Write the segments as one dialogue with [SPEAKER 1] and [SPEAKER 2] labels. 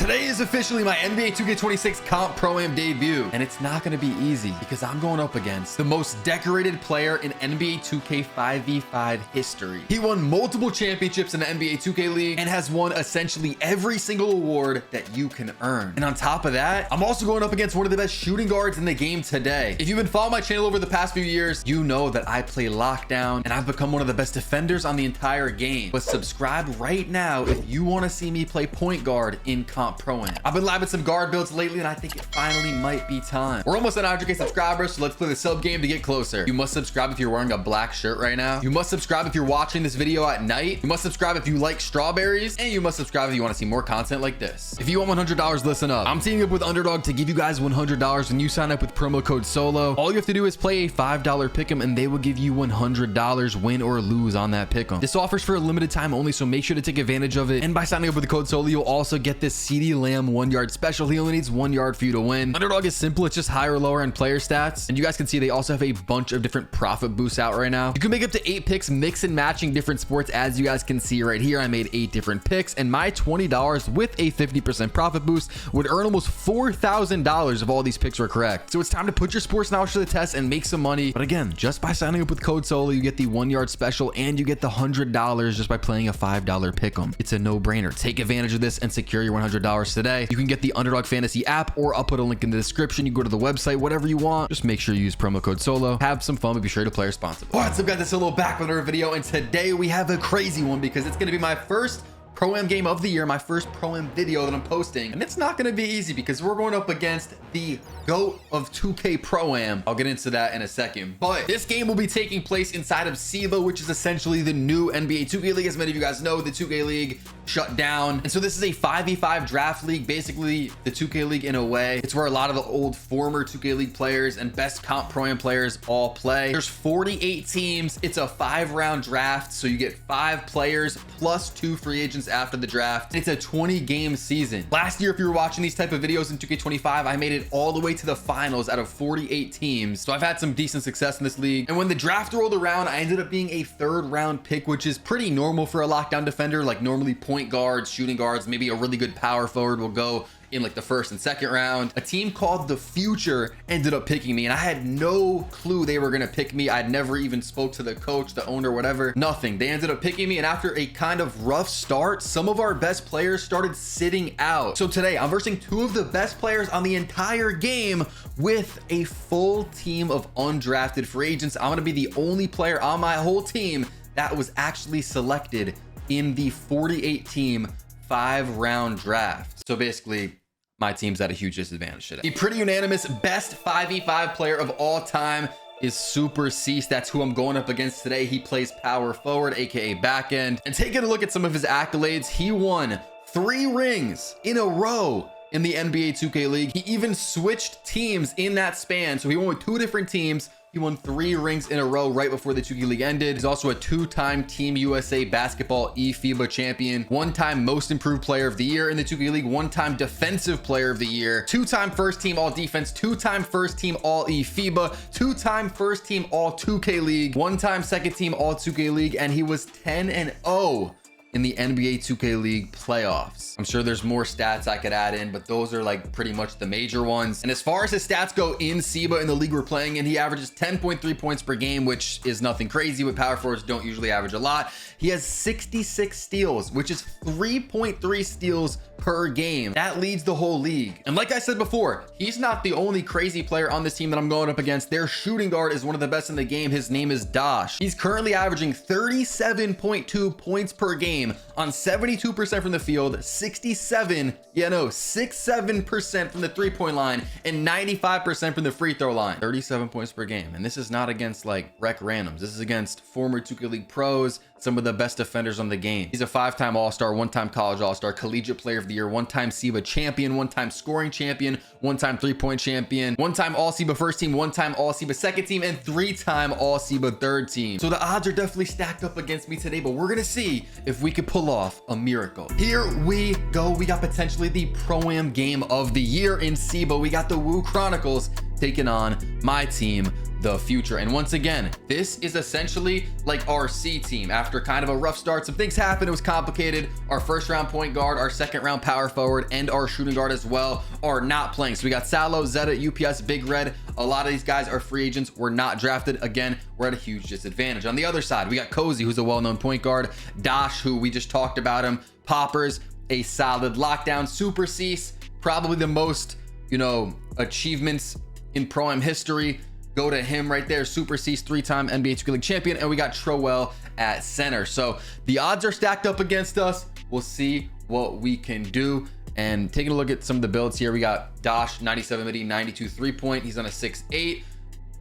[SPEAKER 1] Today is officially my NBA 2K26 Comp Pro-Am debut, and it's not going to be easy because I'm going up against the most decorated player in NBA 2K 5v5 history. He won multiple championships in the NBA 2K League and has won essentially every single award that you can earn. And on top of that, I'm also going up against one of the best shooting guards in the game today. If you've been following my channel over the past few years, you know that I play lockdown and I've become one of the best defenders on the entire game. But subscribe right now if you want to see me play point guard in Comp Pro-Am. I've been live at some guard builds lately and I think it finally might be time. We're almost at 100K subscribers, so let's play the sub game to get closer. You must subscribe if you're wearing a black shirt right now. You must subscribe if you're watching this video at night. You must subscribe if you like strawberries, and you must subscribe if you want to see more content like this. If you want $100, listen up. I'm teaming up with Underdog to give you guys $100 when you sign up with promo code SOLO. All you have to do is play a $5 pick'em and they will give you $100 win or lose on that pick'em. This offers for a limited time only, so make sure to take advantage of it. And by signing up with the code SOLO, you'll also get this CeeDee Lamb 1 yard special. He only needs 1 yard for you to win. Underdog is simple. It's just higher or lower end player stats. And you guys can see they also have a bunch of different profit boosts out right now. You can make up to 8 picks, mix and matching different sports. As you guys can see right here, I made 8 different picks, and my $20 with a 50% profit boost would earn almost $4,000 if all these picks were correct. So it's time to put your sports knowledge to the test and make some money. But again, just by signing up with code SOLO, you get the 1 yard special and you get the $100 just by playing a $5 pick'em. It's a no-brainer. Take advantage of this and secure your $100 today. You can get the Underdog Fantasy app, or I'll put a link in the description. You go to the website, whatever you want. Just make sure you use promo code SOLO. Have some fun, but be sure to play responsibly. What's up, guys? It's Solo back with another video, and today we have a crazy one because it's going to be my first Pro-Am game of the year, my first Pro-Am video that I'm posting. And it's not going to be easy because we're going up against the GOAT of 2K Pro-Am. I'll get into that in a second. But this game will be taking place inside of CEBA, which is essentially the new NBA 2K League. As many of you guys know, the 2K League shut down. And so this is a 5v5 draft league, basically the 2K League in a way. It's where a lot of the old former 2K League players and best Comp Pro-Am players all play. There's 48 teams. It's a 5-round draft. So you get 5 players plus 2 free agents after the draft. It's a 20-game season. Last year, if you were watching these type of videos in 2K25, I made it all the way to the finals out of 48 teams. So I've had some decent success in this league. And when the draft rolled around, I ended up being a 3rd round pick, which is pretty normal for a lockdown defender. Like normally point guards, shooting guards, maybe a really good power forward will go in like the 1st and 2nd round. A team called The Future ended up picking me, and I had no clue they were gonna pick me. I'd never even spoke to the coach, the owner, whatever, nothing. They ended up picking me, and after a kind of rough start, some of our best players started sitting out. So today I'm versing 2 of the best players on the entire game with a full team of undrafted free agents. I'm gonna be the only player on my whole team that was actually selected in the 48 team 5-round draft. So basically, my team's at a huge disadvantage today. The pretty unanimous best 5v5 player of all time is Super Cease. That's who I'm going up against today. He plays power forward, aka back end. And taking a look at some of his accolades, he won 3 rings in a row in the NBA 2K League. He even switched teams in that span. So he won with 2 different teams. He won 3 rings in a row right before the 2K League ended. He's also a 2-time Team USA Basketball eFIBA champion, 1-time Most Improved Player of the Year in the 2K League, 1-time Defensive Player of the Year, 2-time First Team All Defense, 2-time First Team All eFIBA, 2-time First Team All 2K League, 1-time Second Team All 2K League, and he was 10-0 in the NBA 2K League playoffs. I'm sure there's more stats I could add in, but those are like pretty much the major ones. And as far as his stats go in CEBA, in the league we're playing in, he averages 10.3 points per game, which is nothing crazy. With power forwards don't usually average a lot. He has 66 steals, which is 3.3 steals per game. That leads the whole league. And like I said before, he's not the only crazy player on this team that I'm going up against. Their shooting guard is one of the best in the game. His name is Dash. He's currently averaging 37.2 points per game on 72% from the field, 67% from the 3-point line, and 95% from the free throw line. 37 points per game. And this is not against like rec randoms. This is against former 2K League pros, some of the best defenders on the game. He's a 5-time All-Star, 1-time college All-Star, collegiate player of the year, 1-time CEBA champion, 1-time scoring champion, 1-time 3-point champion, 1-time All CEBA first team, 1-time All CEBA second team, and 3-time All CEBA third team. So the odds are definitely stacked up against me today, but we're gonna see if we could pull off a miracle. Here we go. We got potentially the Pro-Am game of the year in CEBA. We got the Wu Chronicles taking on my team, the the future. And once again, this is essentially like our C team. After kind of a rough start, some things happened. It was complicated. Our first round point guard, our second round power forward, and our shooting guard as well are not playing. So we got Salo, Zeta, UPS, Big Red. A lot of these guys are free agents. We're not drafted. Again, we're at a huge disadvantage. On the other side, we got Cozy, who's a well-known point guard. Dash, who we just talked about him. Poppers, a solid lockdown. Super Cease, probably the most, you know, achievements in Pro-Am history go to him right there. Super Cease, 3-time NBA 2K League champion. And we got Trowell at center. So the odds are stacked up against us. We'll see what we can do. And taking a look at some of the builds here, we got Dash, 97 midi, 92 3-point. He's on a 6'8".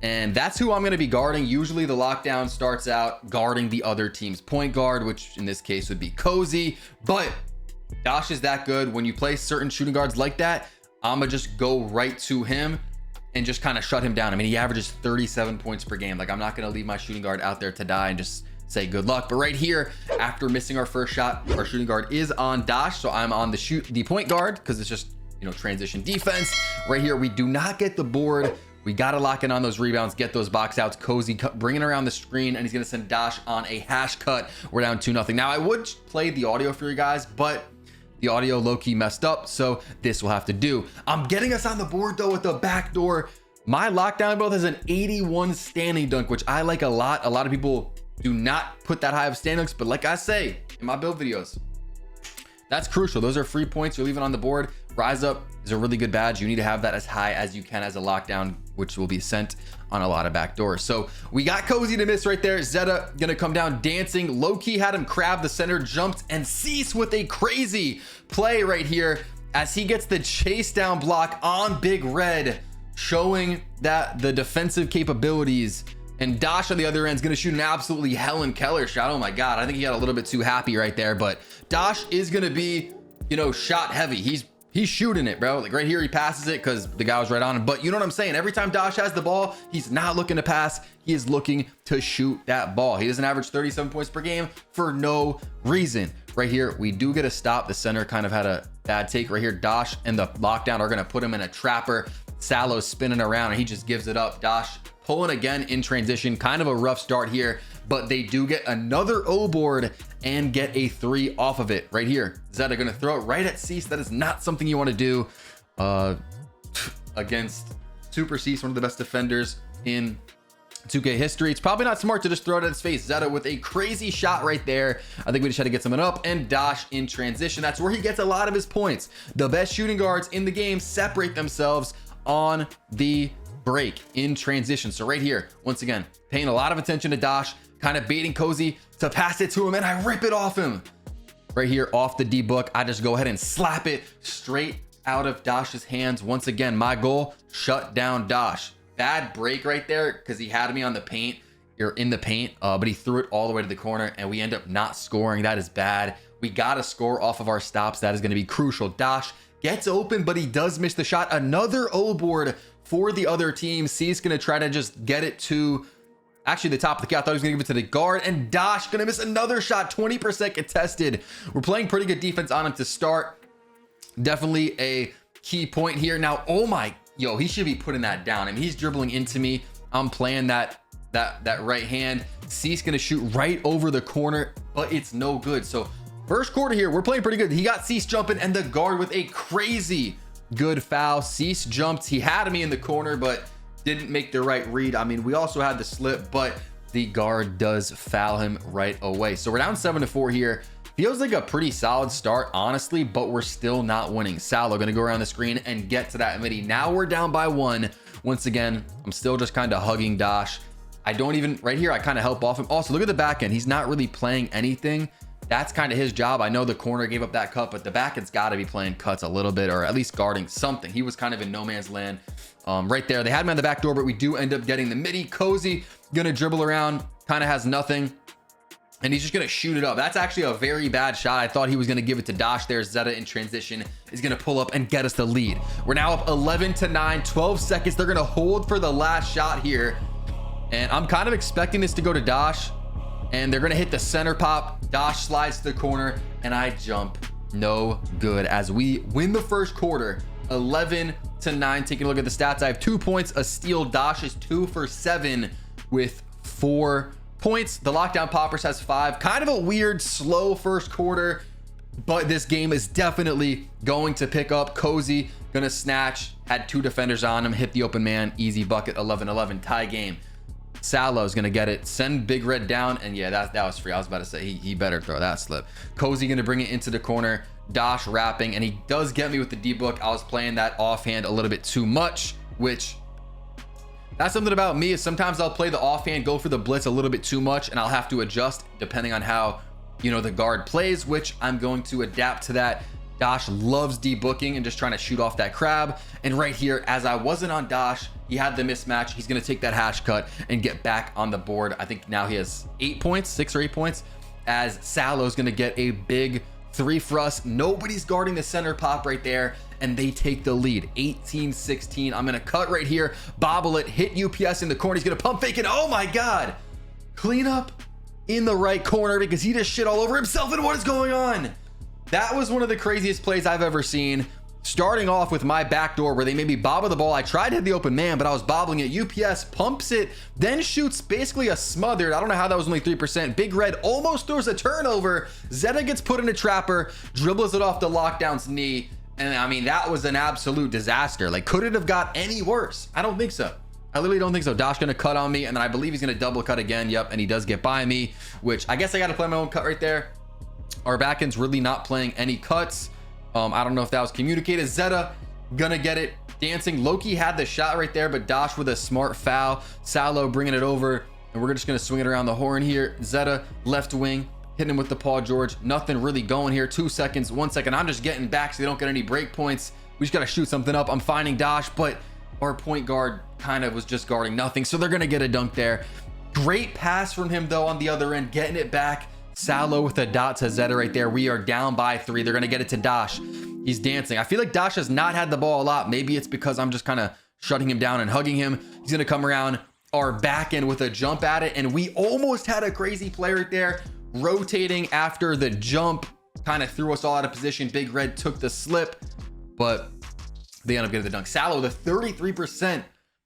[SPEAKER 1] And that's who I'm going to be guarding. Usually the lockdown starts out guarding the other team's point guard, which in this case would be Cozy. But Dash is that good. When you play certain shooting guards like that, I'm going to just go right to him and just kind of shut him down. I mean, he averages 37 points per game. Like, I'm not going to leave my shooting guard out there to die and just say good luck. But right here, after missing our first shot, our shooting guard is on Dash. So I'm on the point guard because it's just, you know, transition defense. Right here, we do not get the board. We got to lock in on those rebounds, get those box outs. Cozy bringing around the screen, and he's going to send Dash on a hash cut. We're down 2-0. Now, I would play the audio for you guys, but the audio low-key messed up, so this will have to do. I'm getting us on the board, though, with the backdoor. My lockdown build has an 81 standing dunk, which I like a lot. A lot of people do not put that high of standing dunks, but like I say in my build videos, that's crucial. Those are free points you're leaving on the board. Rise Up is a really good badge. You need to have that as high as you can as a lockdown, which will be sent on a lot of backdoors. So we got Cozy to miss right there. Zeta gonna come down dancing. Low-key had him crab the center, jumped, and Cease with a crazy play right here as he gets the chase down block on Big Red, showing that the defensive capabilities. And Dash on the other end is going to shoot an absolutely Helen Keller shot. Oh my God. I think he got a little bit too happy right there, but Dash is going to be, you know, shot heavy. He's shooting it, bro. Like right here, he passes it because the guy was right on him. But you know what I'm saying? Every time Dash has the ball, he's not looking to pass. He is looking to shoot that ball. He doesn't average 37 points per game for no reason. Right here, we do get a stop. The center kind of had a bad take right here. Dash and the lockdown are going to put him in a trapper. Salo's spinning around and he just gives it up. Dash pulling again in transition. Kind of a rough start here, but they do get another O board and get a 3 off of it right here. Zeta going to throw it right at Cease. That is not something you want to do against Super Cease, one of the best defenders in 2K history. It's probably not smart to just throw it at his face. Zeta with a crazy shot right there. I think we just had to get someone up, and Dash in transition. That's where he gets a lot of his points. The best shooting guards in the game separate themselves on the break in transition. So right here, once again, paying a lot of attention to Dash, kind of baiting Cozy to pass it to him, and I rip it off him. Right here off the D book, I just go ahead and slap it straight out of Dash's hands. Once again, my goal, shut down Dash. Bad break right there because he had me on the paint, or in the paint, but he threw it all the way to the corner and we end up not scoring. That is bad. We got to score off of our stops. That is going to be crucial. Dash gets open, but he does miss the shot. Another O board for the other team. C's going to try to just get it to actually the top of the key. I thought he was going to give it to the guard, and Dash going to miss another shot. 20% contested. We're playing pretty good defense on him to start. Definitely a key point here. Now, oh my, yo, he should be putting that down. I mean, he's dribbling into me. I'm playing that right hand. C's going to shoot right over the corner, but it's no good. So first quarter here, we're playing pretty good. He got Cease jumping, and the guard with a crazy good foul. Cease jumped. He had me in the corner, but didn't make the right read. I mean, we also had the slip, but the guard does foul him right away. So we're down 7-4 here. Feels like a pretty solid start, honestly, but we're still not winning. Salo going to go around the screen and get to that midi. Now we're down by 1. Once again, I'm still just kind of hugging Dash. I don't even, right here, I kind of help off him. Also, look at the back end. He's not really playing anything. That's kind of his job. I know the corner gave up that cut, but the back end's got to be playing cuts a little bit, or at least guarding something. He was kind of in no man's land right there. They had him on the back door, but we do end up getting the midi. Cozy going to dribble around, kind of has nothing, and he's just going to shoot it up. That's actually a very bad shot. I thought he was going to give it to Dash there. Zeta in transition is going to pull up and get us the lead. We're now up 11-9, 12 seconds. They're going to hold for the last shot here, and I'm kind of expecting this to go to Dash, and they're going to hit the center pop. Dash slides to the corner, and I jump. No good as we win the first quarter 11-9. Taking a look at the stats, I have 2 points, a steal. Dash is 2 for 7 with 4 points. The Lockdown Poppers has 5. Kind of a weird, slow first quarter, but this game is definitely going to pick up. Cozy gonna snatch, had 2 defenders on him, hit the open man, easy bucket. 11-11 tie game. Salo's gonna get it, send Big Red down, and yeah, that was free. I was about to say he better throw that slip. Cozy gonna bring it into the corner. Dash wrapping, and he does get me with the D-book. I was playing that offhand a little bit too much, which that's something about me, is sometimes I'll play the offhand, go for the blitz a little bit too much, and I'll have to adjust depending on how, you know, the guard plays, which I'm going to adapt to that. Dash loves debooking and just trying to shoot off that crab. And right here, as I wasn't on Dash, he had the mismatch. He's going to take that hash cut and get back on the board. I think now he has 8 points, 6 or 8 points, as Salo's going to get a big 3 for us. Nobody's guarding the center pop right there, and they take the lead 18-16. I'm going to cut right here, bobble it, hit UPS in the corner. He's going to pump fake it. Oh my God. Clean up in the right corner because he just shit all over himself. And what is going on? That was one of the craziest plays I've ever seen. Starting off with my backdoor where they made me bobble the ball. I tried to hit the open man, but I was bobbling it. UPS pumps it, then shoots basically a smothered. I don't know how that was only 3%. Big Red almost throws a turnover. Zeta gets put in a trapper, dribbles it off the Lockdown's knee. And I mean, that was an absolute disaster. Like, could it have got any worse? I don't think so. I literally don't think so. Dash gonna cut on me, and then I believe he's gonna double cut again. Yep, and he does get by me, which I guess I gotta play my own cut right there. Our back end's really not playing any cuts. I don't know if that was communicated. Zeta gonna get it. Dancing. Loki had the shot right there, but Dash with a smart foul. Salo bringing it over, and we're just gonna swing it around the horn here. Zeta left wing, hitting him with the Paul George. Nothing really going here. 2 seconds, 1 second. I'm just getting back so they don't get any break points. We just gotta shoot something up. I'm finding Dash, but our point guard kind of was just guarding nothing, so they're gonna get a dunk there. Great pass from him though on the other end, getting it back. Salo with a dot to Zeta right there. We are down by 3. They're gonna get it to Dash. He's dancing. I feel like Dash has not had the ball a lot. Maybe it's because I'm just kind of shutting him down and hugging him. He's gonna come around our back end with a jump at it, and we almost had a crazy play right there. Rotating after the jump kind of threw us all out of position. Big Red took the slip, but they end up getting the dunk. Salo with a 33%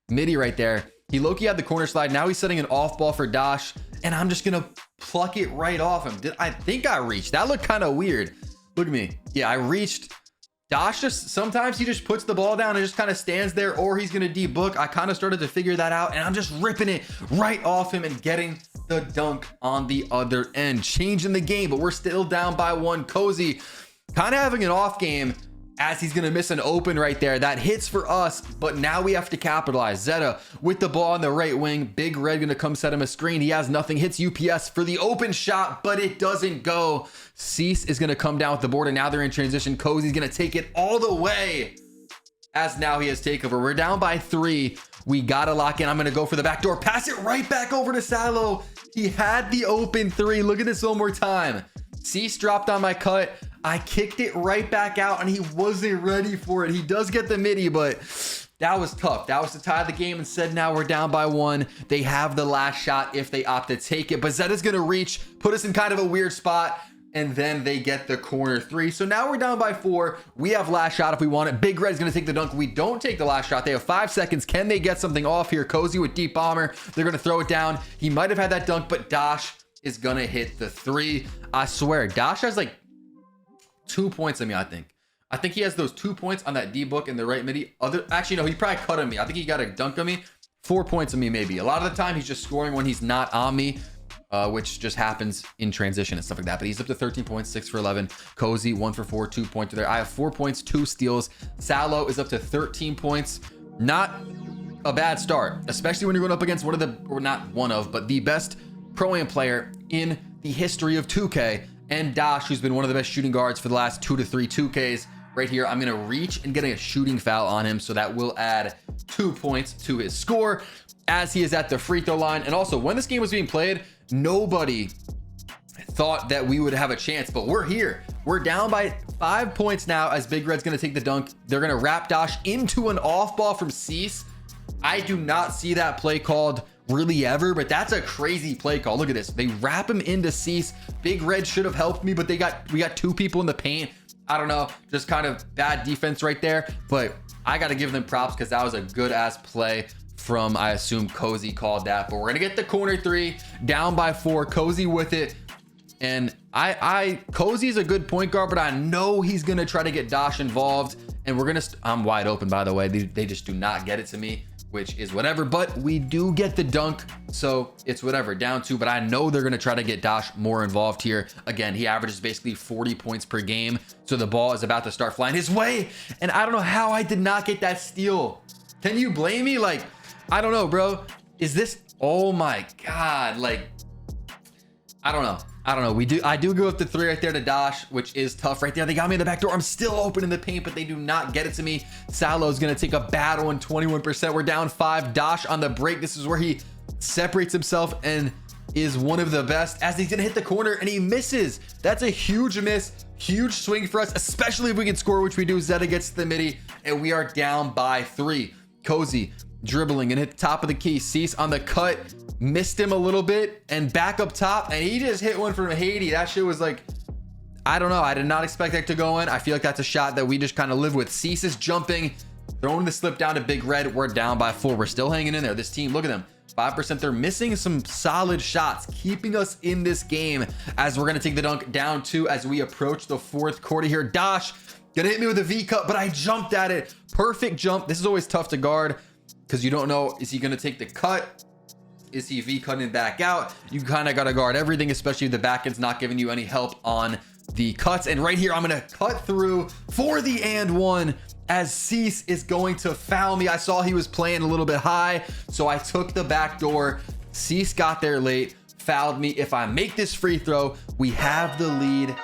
[SPEAKER 1] midi right there. He low-key had the corner slide. Now he's setting an off ball for Dash, and I'm just gonna pluck it right off him. I think I reached. That looked kind of weird. Look at me. Yeah, I reached. Dash just, sometimes he just puts the ball down and just kind of stands there, or he's gonna debook. I kind of started to figure that out, and I'm just ripping it right off him and getting the dunk on the other end, changing the game. But we're still down by 1. Cozy kind of having an off game, as he's gonna miss an open right there. That hits for us, but now we have to capitalize. Zeta with the ball on the right wing. Big Red gonna come set him a screen. He has nothing, hits UPS for the open shot, but it doesn't go. Cease is gonna come down with the board, and now they're in transition. Cozy's gonna take it all the way, as now he has takeover. We're down by 3. We gotta lock in. I'm gonna go for the back door, pass it right back over to Salo. He had the open 3. Look at this one more time. Cease dropped on my cut. I kicked it right back out, and he wasn't ready for it. He does get the midi, but that was tough. That was to tie the game. Instead, now we're down by 1. They have the last shot if they opt to take it, but Zeta's gonna reach, put us in kind of a weird spot, and then they get the corner 3. So now we're down by 4. We have last shot if we want it. Big Red's gonna take the dunk. We don't take the last shot. They have 5 seconds. Can they get something off here? Cozy with deep bomber. They're gonna throw it down. He might have had that dunk, but Dash is gonna hit the 3. I swear, Dash has like 2 points on me. I think he has those 2 points on that D-book in the right midi. Actually, no, he probably cut on me. I think he got a dunk on me. 4 points on me, maybe. A lot of the time, he's just scoring when he's not on me, which just happens in transition and stuff like that. But he's up to 13 points, 6 for 11. Cozy, 1 for 4, 2 pointer there. I have 4 points, 2 steals. Salo is up to 13 points. Not a bad start, especially when you're going up against one of the, or not one of, but the best Pro-Am player in the history of 2K. And Dash, who's been one of the best shooting guards for the last 2 to 3 2Ks. Right here, I'm gonna reach and get a shooting foul on him, so that will add 2 points to his score as he is at the free throw line. And also, when this game was being played, nobody thought that we would have a chance, but we're here. We're down by 5 points now, as Big Red's gonna take the dunk. They're gonna wrap Dash into an off ball from Cease. I do not see that play called really ever, but that's a crazy play call. Look at this. They wrap him into Cease. Big Red should have helped me, but we got 2 people in the paint. I don't know, just kind of bad defense right there. But I got to give them props because that was a good ass play from, I assume Cozy called that. But we're gonna get the corner three, down by 4. Cozy with it. And Cozy's a good point guard, but I know he's gonna try to get Dash involved. And we're gonna, I'm wide open, by the way. They just do not get it to me, which is whatever. But we do get the dunk, so it's whatever, down 2. But I know they're gonna try to get Dash more involved here. Again, he averages basically 40 points per game, so the ball is about to start flying his way. And I don't know how I did not get that steal. Can you blame me? Like, I don't know, bro. Is this, oh my God, like, I don't know. I do go with the 3 right there to Dash, which is tough right there. They got me in the back door. I'm still open in the paint, but they do not get it to me. Salo's gonna take a bad one, 21%. We're down 5. Dash on the break. This is where he separates himself and is one of the best, as he's gonna hit the corner and he misses. That's a huge miss, huge swing for us, especially if we can score, which we do. Zeta gets to the midi and we are down by 3. Cozy dribbling and hit the top of the key. Cease on the cut. Missed him a little bit and back up top, and he just hit one from Haiti. That shit was like, I don't know. I did not expect that to go in. I feel like that's a shot that we just kind of live with. Cease is jumping, throwing the slip down to Big Red. We're down by 4. We're still hanging in there. This team, look at them, 5%. They're missing some solid shots, keeping us in this game as we're going to take the dunk, down 2 as we approach the 4th quarter here. Dash gonna hit me with a V cut, but I jumped at it. Perfect jump. This is always tough to guard because you don't know, is he going to take the cut? Is he V cutting back out? You kind of got to guard everything, especially if the back end's not giving you any help on the cuts. And right here, I'm going to cut through for the and 1 as Cease is going to foul me. I saw he was playing a little bit high, so I took the back door. Cease got there late, fouled me. If I make this free throw, we have the lead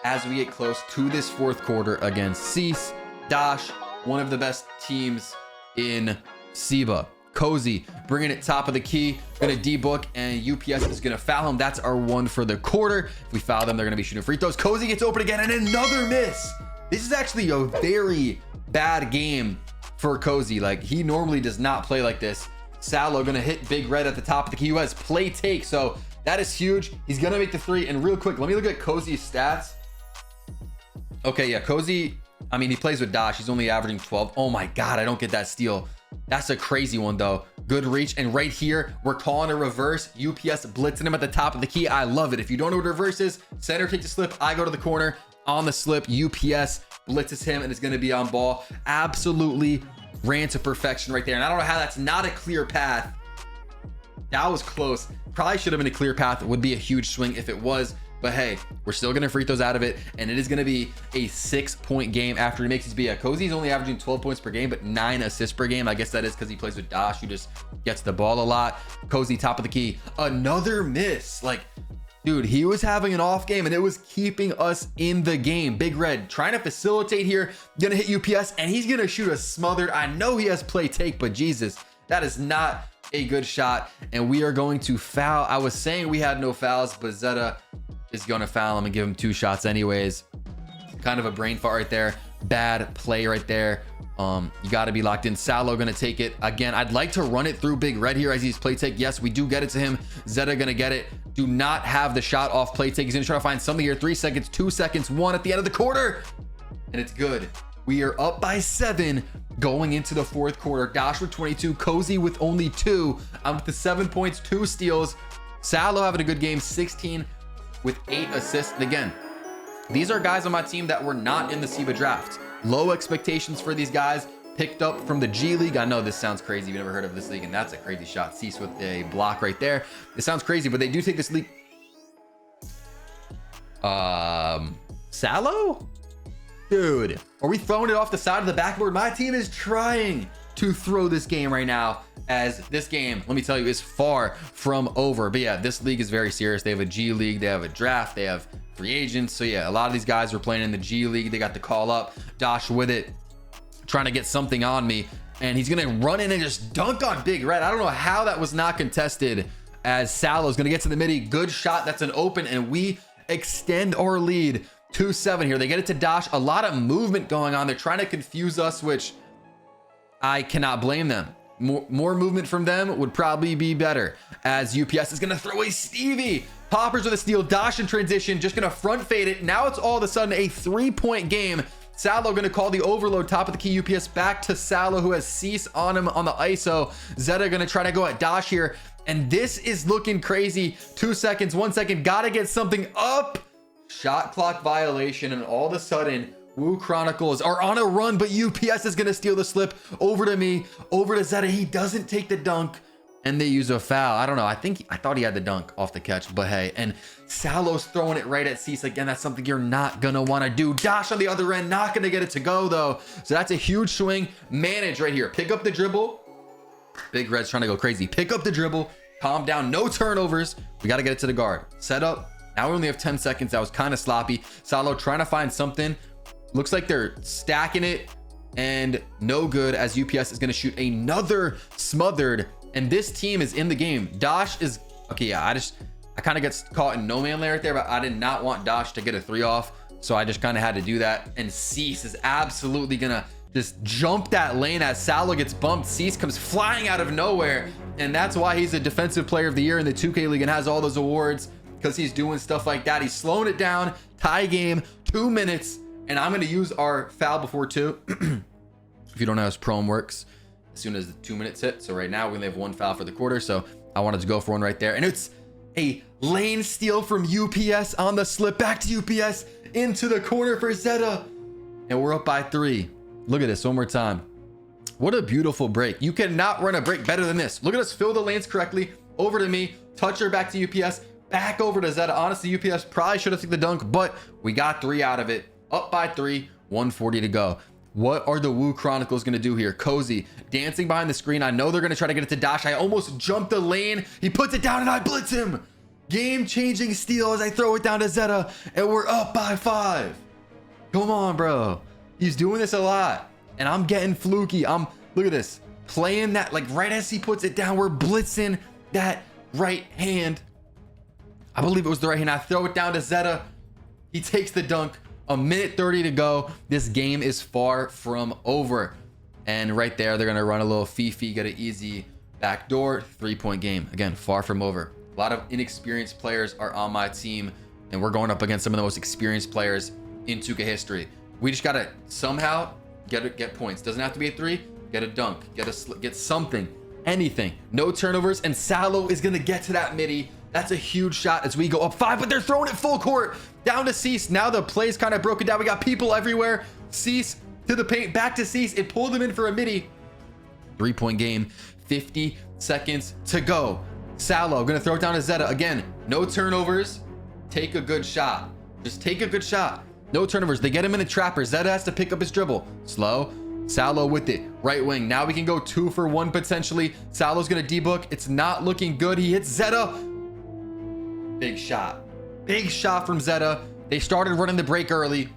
[SPEAKER 1] as we get close to this 4th quarter against Cease. Dash, one of the best teams in SEBA. Cozy bringing it top of the key, gonna debook, and UPS is gonna foul him. That's our 1 for the quarter. If we foul them, they're gonna be shooting free throws. Cozy gets open again and another miss. This is actually a very bad game for Cozy. Like, he normally does not play like this. Salo gonna hit Big Red at the top of the key, who has play take, so that is huge. He's gonna make the 3. And real quick, let me look at Cozy's stats. Okay, yeah, Cozy, I mean, he plays with Dash. He's only averaging 12. Oh my God, I don't get that steal. That's a crazy one though. Good reach. And right here, we're calling a reverse. UPS blitzing him at the top of the key. I love it. If you don't know what reverse is, center takes a slip. I go to the corner on the slip. UPS blitzes him and it's going to be on ball. Absolutely ran to perfection right there. And I don't know how that's not a clear path. That was close. Probably should have been a clear path. It would be a huge swing if it was. But hey, we're still gonna free throws out of it, and it is gonna be a 6-point game after he makes his BA. Cozy's only averaging 12 points per game, but 9 assists per game. I guess that is because he plays with Dash, who just gets the ball a lot. Cozy top of the key, another miss. Like, dude, he was having an off game, and it was keeping us in the game. Big Red trying to facilitate here, gonna hit UPS, and he's gonna shoot a smothered. I know he has play take, but Jesus, that is not a good shot, and we are going to foul. I was saying we had no fouls, but Zeta is going to foul him and give him 2 shots anyways. Kind of a brain fart right there. Bad play right there. You got to be locked in. Salo going to take it again. I'd like to run it through Big Red here as he's play take. Yes, we do get it to him. Zeta going to get it. Do not have the shot off play take. He's going to try to find something here. 3 seconds, 2 seconds, 1 at the end of the quarter, and it's good. We are up by 7 going into the 4th quarter. Dash with 22, Cozy with only 2. I'm with the 7 points, 2 steals. Salo having a good game, 16 with 8 assists. And again, these are guys on my team that were not in the SEBA draft. Low expectations for these guys, picked up from the G League. I know this sounds crazy. You've never heard of this league, and that's a crazy shot. Cease with a block right there. It sounds crazy, but they do take this league. Salo? Dude, are we throwing it off the side of the backboard? My team is trying to throw this game right now, as this game, let me tell you, is far from over. But yeah, this league is very serious. They have a G League, they have a draft, they have free agents. So yeah, a lot of these guys were playing in the G League. They got the call up. Dash with it, trying to get something on me, and he's gonna run in and just dunk on Big Red. I don't know how that was not contested, as Salo's gonna get to the midi. Good shot. That's an open, and we extend our lead 2-7 here. They get it to Dash. A lot of movement going on. They're trying to confuse us, which I cannot blame them. More movement from them would probably be better, as UPS is going to throw a Stevie. Poppers with a steal. Dash in transition. Just going to front fade it. Now it's all of a sudden a 3-point game. Salo going to call the overload. Top of the key UPS back to Salo, who has Cease on him on the ISO. Zeta going to try to go at Dash here. And this is looking crazy. 2 seconds, 1 second. Got to get something up. Shot clock violation. And all of a sudden, Wu Chronicles are on a run, but UPS is going to steal the slip over to me, over to Zeta. He doesn't take the dunk. And they use a foul. I don't know. I thought he had the dunk off the catch, but hey. And Salo's throwing it right at Cease. Again, that's something you're not going to want to do. Dash on the other end, not going to get it to go, though. So that's a huge swing. Manage right here. Pick up the dribble. Big Red's trying to go crazy. Pick up the dribble. Calm down. No turnovers. We got to get it to the guard. Set up. Now we only have 10 seconds. That was kind of sloppy. Salo trying to find something. Looks like they're stacking it. And no good, as UPS is going to shoot another smothered. And this team is in the game. Dash is okay. Yeah, I kind of get caught in no man land right there, but I did not want Dash to get a 3 off. So I just kind of had to do that. And Cease is absolutely gonna just jump that lane as Salo gets bumped. Cease comes flying out of nowhere. And that's why he's a defensive player of the year in the 2K League and has all those awards, because he's doing stuff like that. He's slowing it down. Tie game, 2 minutes. And I'm gonna use our foul before 2. If you don't know how Pro-Am works, as soon as the 2 minutes hit. So right now we only have 1 foul for the quarter. So I wanted to go for one right there. And it's a lane steal from UPS on the slip. Back to UPS into the corner for Zeta. And we're up by 3. Look at this one more time. What a beautiful break. You cannot run a break better than this. Look at us fill the lanes correctly. Over to me. Toucher back to UPS. Back over to Zeta. Honestly, UPS probably should have taken the dunk, but we got 3 out of it. Up by 3. 1:40 to go. What are the Wu Chronicles going to do here? Cozy dancing behind the screen. I know they're going to try to get it to Dash. I almost jumped the lane. He puts it down and I blitz him. Game-changing steal as I throw it down to Zeta. And we're up by 5. Come on, bro. He's doing this a lot. And I'm getting fluky. Look at this. Playing that, like right as he puts it down, we're blitzing that right hand. I believe it was the right hand. I throw it down to Zeta. He takes the dunk. 1:30 to go. This game is far from over. And right there, they're going to run a little Fifi, get an easy backdoor 3-point game. Again, far from over. A lot of inexperienced players are on my team, and we're going up against some of the most experienced players in 2K history. We just got to somehow get points. Doesn't have to be a 3. Get a dunk. Get something. Anything. No turnovers. And Salo is going to get to that midi. That's a huge shot as we go up 5, but they're throwing it full court down to Cease. Now the play's kind of broken down. We got people everywhere. Cease to the paint, back to Cease. It pulled him in for a midi. 3-point game, 50 seconds to go. Salo gonna throw it down to Zeta again. No turnovers. Take a good shot. Just take a good shot. No turnovers. They get him in a trapper. Zeta has to pick up his dribble. Slow. Salo with it. Right wing. Now we can go 2 for 1 potentially. Salo's gonna debook. It's not looking good. He hits Zeta. Big shot. Big shot from Zeta. They started running the break early.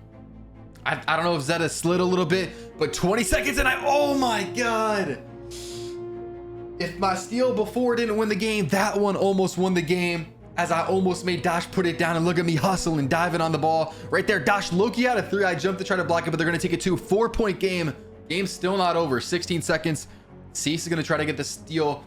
[SPEAKER 1] I don't know if Zeta slid a little bit, but 20 seconds and oh my God. If my steal before didn't win the game, that one almost won the game, as I almost made Dash put it down. And look at me hustling, diving on the ball right there. Dash Loki had a 3. I jumped to try to block it, but they're going to take it to 4-point game. Game's still not over. 16 seconds. Cease is going to try to get the steal,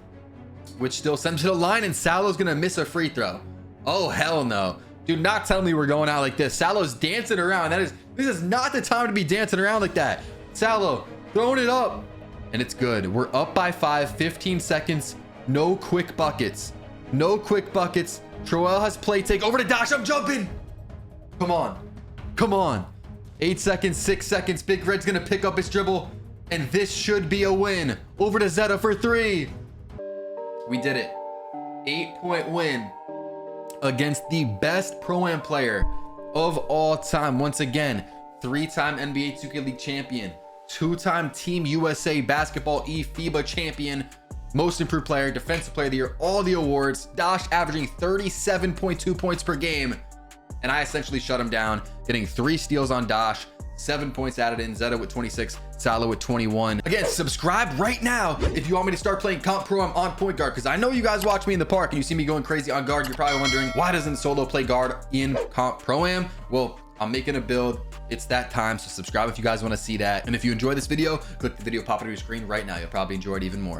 [SPEAKER 1] which still sends to the line, and Salo's going to miss a free throw. Oh, hell no. Do not tell me we're going out like this. Salo's dancing around. This is not the time to be dancing around like that. Salo throwing it up. And it's good. We're up by 5, 15 seconds. No quick buckets. No quick buckets. Troel has play take over to Dash. I'm jumping. Come on. Come on. 8 seconds, 6 seconds. Big Red's going to pick up his dribble. And this should be a win. Over to Zeta for 3. We did it. 8-point win against the best Pro-Am player of all time. Once again, 3-time NBA 2K League champion, 2-time Team USA Basketball FIBA champion, most improved player, defensive player of the year, all the awards. Dash averaging 37.2 points per game. And I essentially shut him down, getting 3 steals on Dash, 7 points added in. Zeta with 26, Salo with 21. Again, subscribe right now if you want me to start playing Comp Pro. I'm on point guard, because I know you guys watch me in the park and you see me going crazy on guard. You're probably wondering, why doesn't Solo play guard in Comp Pro-Am? Well, I'm making a build. It's that time. So subscribe if you guys want to see that. And if you enjoy this video, click the video pop up on your screen right now. You'll probably enjoy it even more.